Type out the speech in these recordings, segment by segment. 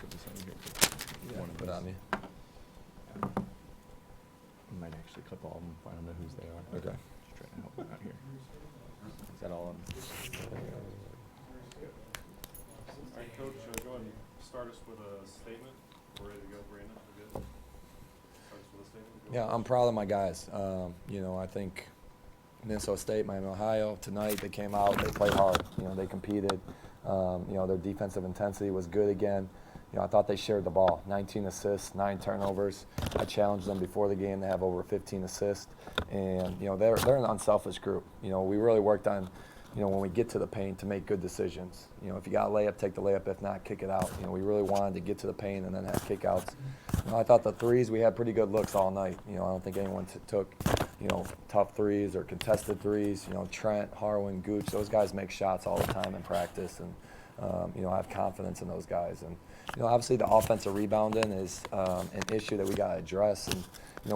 put this on here. Yeah, put it on me. I might actually clip all of them if I don't know whose they are. Okay. Just trying to help them out here. Is that all? All right, Coach, go ahead and start us with a statement. We're ready to go, Brandon. We're good. Start us with a statement. Yeah, I'm proud of my guys. I think Minnesota State, Miami, Ohio, tonight they came out, they played hard. They competed. Their defensive intensity was good again. I thought they shared the ball. 19 assists, 9 turnovers. I challenged them before the game to have over 15 assists. And, they're an unselfish group. We really worked on, when we get to the paint to make good decisions. If you got a layup, take the layup. If not, kick it out. We really wanted to get to the paint and then have kickouts. I thought the threes, we had pretty good looks all night. I don't think anyone took, tough threes or contested threes. Trent, Harwin, Gooch, those guys make shots all the time in practice. And, I have confidence in those guys. And, obviously the offensive rebounding is an issue that we got to address. And,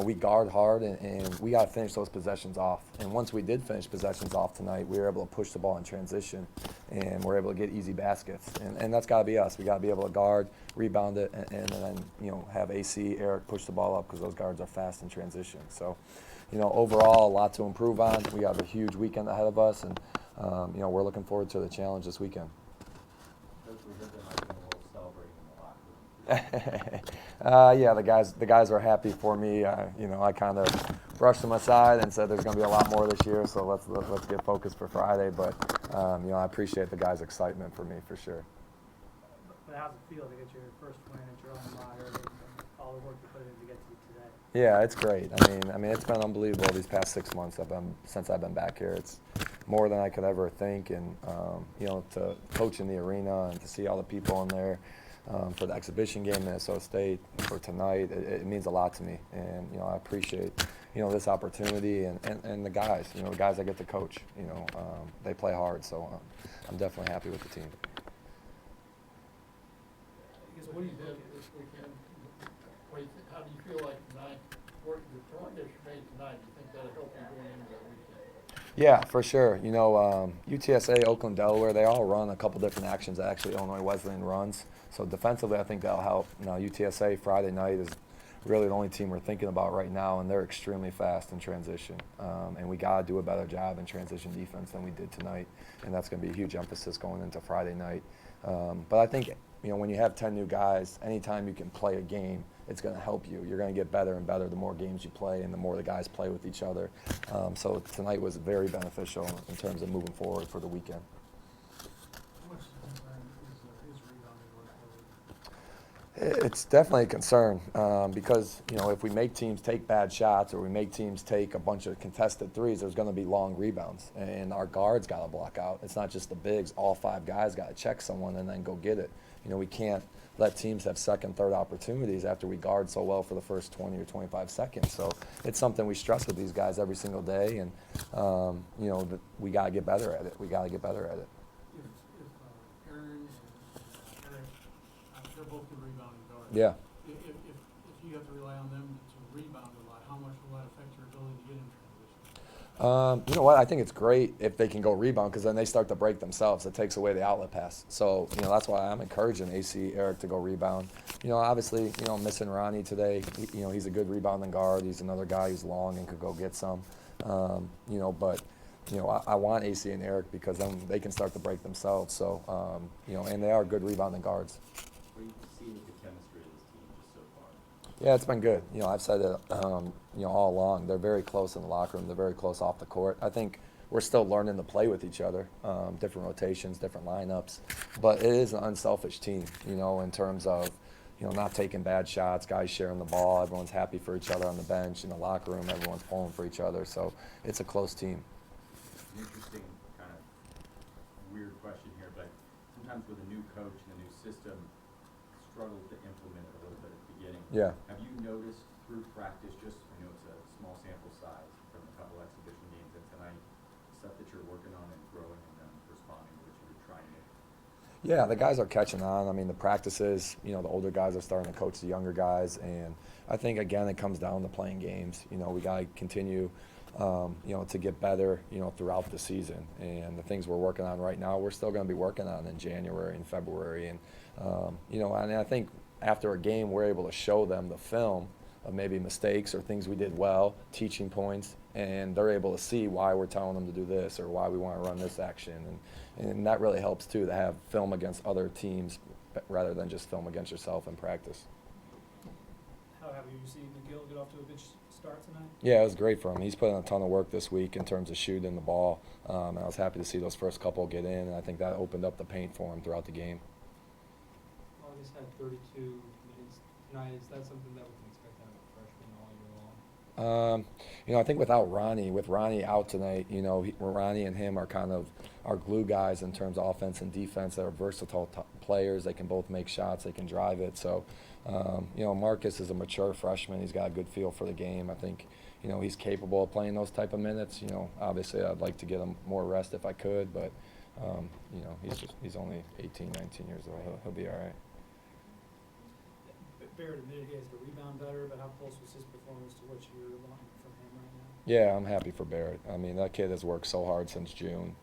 we guard hard and we got to finish those possessions off. And once we did finish possessions off tonight, we were able to push the ball in transition and we're able to get easy baskets. And that's got to be us. We got to be able to guard, rebound it, and then, have AC, Eric push the ball up because those guards are fast in transition. So, overall, a lot to improve on. We have a huge weekend ahead of us and, we're looking forward to the challenge this weekend. Yeah, the guys are happy for me. I kind of brushed them aside and said there's going to be a lot more this year, so let's get focused for Friday. But I appreciate the guys' excitement for me for sure. But how's it feel to get your first win at your own mater and all the work you put in to get to today? Yeah, it's great. I mean, it's been unbelievable these past 6 months. Since I've been back here. It's more than I could ever think, and to coach in the arena and to see all the people in there. For the exhibition game, Minnesota State, for tonight, it means a lot to me, and I appreciate this opportunity and the guys, the guys I get to coach. They play hard, so I'm definitely happy with the team. What do you did this weekend? How do you feel like tonight? The progress you made tonight, do you think that'll help you going into that weekend? Yeah, for sure. UTSA, Oakland, Delaware, they all run a couple different actions that actually Illinois Wesleyan runs. So defensively, I think that'll help. UTSA Friday night is really the only team we're thinking about right now, and they're extremely fast in transition. And we got to do a better job in transition defense than we did tonight, and that's going to be a huge emphasis going into Friday night. But I think, when you have 10 new guys, anytime you can play a game, it's going to help you. You're going to get better and better the more games you play and the more the guys play with each other. So tonight was very beneficial in terms of moving forward for the weekend. It's definitely a concern because, if we make teams take bad shots or we make teams take a bunch of contested threes, there's going to be long rebounds. And our guards got to block out. It's not just the bigs. All 5 guys got to check someone and then go get it. We can't let teams have second, third opportunities after we guard so well for the first 20 or 25 seconds. So it's something we stress with these guys every single day. And, we got to get better at it. We got to get better at it. If Aaron and Eric, they're both good rebounding guards. Yeah. If you have to rely on them to rebound a lot, how much will that affect your ability to get in transition? You know what? I think it's great if they can go rebound because then they start to break themselves. It takes away the outlet pass. So, that's why I'm encouraging AC, Eric to go rebound. Obviously, missing Ronnie today. He's a good rebounding guard. He's another guy who's long and could go get some. But I want AC and Eric because then they can start to break themselves. So, and they are good rebounding guards. What do you see with the chemistry of this team just so far? Yeah, it's been good. I've said it, all along. They're very close in the locker room. They're very close off the court. I think we're still learning to play with each other, different rotations, different lineups. But it is an unselfish team, in terms of, not taking bad shots, guys sharing the ball. Everyone's happy for each other on the bench. In the locker room, everyone's pulling for each other. So it's a close team. An interesting kind of weird question here, but sometimes with a new coach and a new system, struggle to implement it a little bit at the beginning. Yeah. Have you noticed through practice, just I know it's a small sample size from a couple exhibition games and tonight, stuff that you're working on and growing and responding to what you're trying to do? Yeah, the guys are catching on. I mean, the practices, the older guys are starting to coach the younger guys, and I think again it comes down to playing games. We got to continue, to get better, throughout the season. And the things we're working on right now, we're still going to be working on in January and February. And, and I think after a game, we're able to show them the film of maybe mistakes or things we did well, teaching points, and they're able to see why we're telling them to do this or why we want to run this action. And that really helps, too, to have film against other teams rather than just film against yourself in practice. How have you seen McGill get off to a good start tonight? Yeah, it was great for him. He's put in a ton of work this week in terms of shooting the ball, and I was happy to see those first couple get in, and I think that opened up the paint for him throughout the game. August had 32 minutes tonight. Is that something that we can expect out of a freshman all year long? I think with Ronnie out tonight, Ronnie and him are kind of our glue guys in terms of offense and defense. They're versatile players. They can both make shots. They can drive it. So, Marcus is a mature freshman. He's got a good feel for the game. I think, he's capable of playing those type of minutes. Obviously I'd like to get him more rest if I could, but, he's only 18, 19 years old. He'll be all right. Barrett admitted he has to rebound better, but how close was his performance to what you're wanting from him right now? Yeah, I'm happy for Barrett. I mean, that kid has worked so hard since June.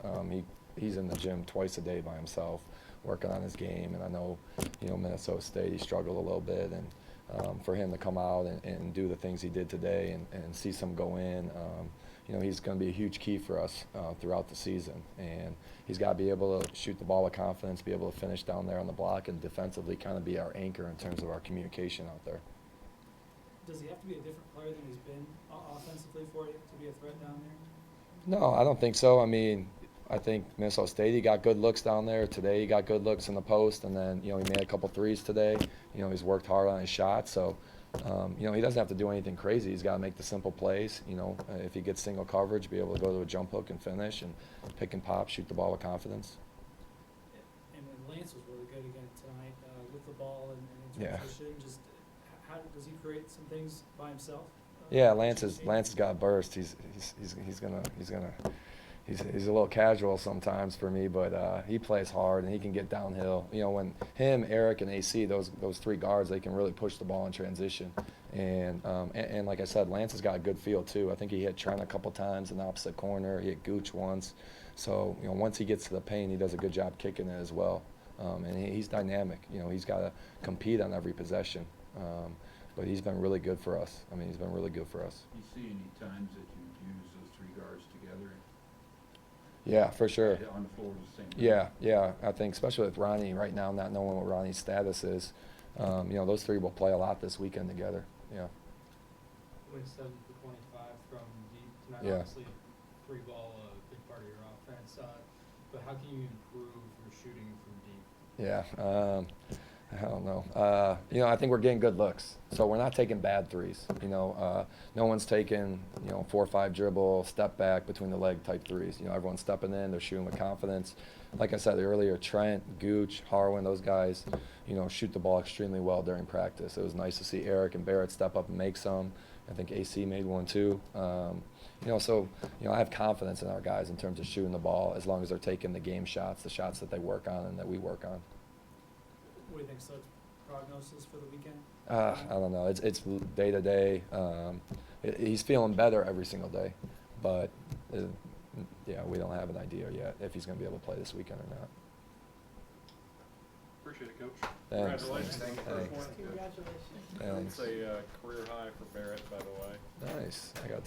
He's in the gym twice a day by himself, working on his game. And I know, Minnesota State, he struggled a little bit. And for him to come out and do the things he did today and see some go in, he's going to be a huge key for us throughout the season. And he's got to be able to shoot the ball with confidence, be able to finish down there on the block, and defensively kind of be our anchor in terms of our communication out there. Does he have to be a different player than he's been offensively for you to be a threat down there? No, I don't think so. I mean, I think Minnesota State, he got good looks down there. Today he got good looks in the post, and then, he made a couple threes today. He's worked hard on his shot. So, he doesn't have to do anything crazy. He's got to make the simple plays. If he gets single coverage, be able to go to a jump hook and finish and pick and pop, shoot the ball with confidence. And Lance was really good again tonight with the ball and in transition. Just how does he create some things by himself? Yeah, Lance has got a burst. He's a little casual sometimes for me, but he plays hard and he can get downhill. When him, Eric, and AC, those three guards, they can really push the ball in transition. And like I said, Lance has got a good feel too. I think he hit Trent a couple times in the opposite corner. He hit Gooch once. So once he gets to the paint, he does a good job kicking it as well. And he's dynamic. He's got to compete on every possession. But he's been really good for us. I mean, he's been really good for us. You see any times that you use those three guards together? Yeah, for sure. On the floor at the same time? Yeah. I think especially with Ronnie right now, not knowing what Ronnie's status is, those three will play a lot this weekend together. Yeah. Went 7 for 25 from deep tonight. Yeah. Obviously, free ball, a big part of your offense. But how can you improve your shooting from deep? Yeah. I don't know. I think we're getting good looks. So we're not taking bad threes. No one's taking, 4 or 5 dribble, step back between the leg type threes. Everyone's stepping in, they're shooting with confidence. Like I said earlier, Trent, Gooch, Harwin, those guys, shoot the ball extremely well during practice. It was nice to see Eric and Barrett step up and make some. I think AC made one too. I have confidence in our guys in terms of shooting the ball as long as they're taking the game shots, the shots that they work on and that we work on. What do you think, Sled's prognosis for the weekend? I don't know. It's day to day. He's feeling better every single day, but we don't have an idea yet if he's going to be able to play this weekend or not. Appreciate it, Coach. Thanks. Congratulations on the first Thanks. one. Congratulations. It's a career high for Barrett, by the way. Nice. I got